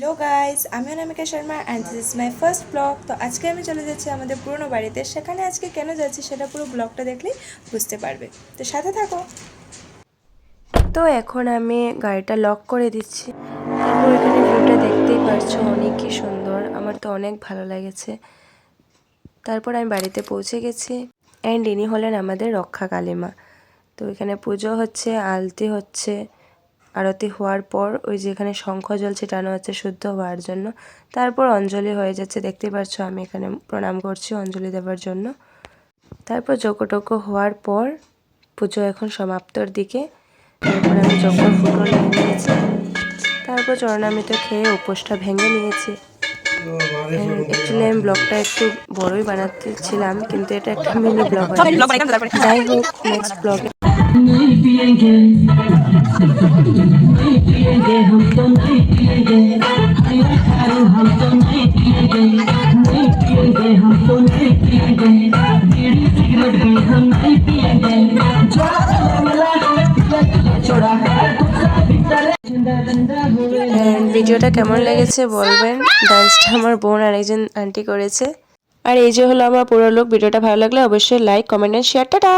Hello guys, আমি Anamika Sharma and this is my first blog. তো আজকে আমি চলে যাচ্ছি আমাদের পুরনো বাড়িতে। সেখানে আজকে কেন যাচ্ছি সেটা পুরো ব্লগটা দেখলেই বুঝতে পারবে, তো সাথে থাকো। তো এখন আমি গাড়িটা লক করে দিচ্ছি। তারপর এখানে ভিউটা দেখতেই পারছো, অনেকই সুন্দর, আমার তো অনেক ভালো লেগেছে। তারপর আমি বাড়িতে পৌঁছে গেছি অ্যান্ড ইনি হলেন আমাদের রক্ষা কালীমা। তো এখানে পুজো হচ্ছে, আলতি হচ্ছে। আরতি হওয়ার পর ওই যেখানে শঙ্খ জল ছিটানো হচ্ছে শুদ্ধ হওয়ার জন্য, তারপর অঞ্জলি হয়ে যাচ্ছে। দেখতেই পাচ্ছ আমি এখানে প্রণাম করছি অঞ্জলি দেওয়ার জন্য। তারপর যজ্ঞটজ্ঞ হওয়ার পর পুজো এখন সমাপ্তর দিকে। তারপর আমি যজ্ঞ ফুটো নিয়ে নিয়েছি, তারপর চরণামৃত খেয়ে উপোসটা ভেঙে নিয়েছি। অ্যাকচুয়ালি আমি ব্লগটা একটু বড়ই বানাতেছিলাম, কিন্তু এটা একটা মিনি ব্লগ হয়ে গেছে। যাই হোক, নেক্সট ব্লগে नहीं पिएंगे नहीं पिएंगे हम तो नहीं पिएंगे हम तो नहीं पिएंगे नहीं पिएंगे हम तो नहीं पिएंगे बीड़ी सिगरेट भी हम नहीं पिएंगे छोड़ा ভিডিওটা কেমন লেগেছে বলবেন। ডান্সটা আমার বোন আর একজন আন্টি করেছে। আর এই যে হলো আমার পুরো লোক। ভিডিওটা ভালো লাগলে অবশ্যই like, comment and share. Tata.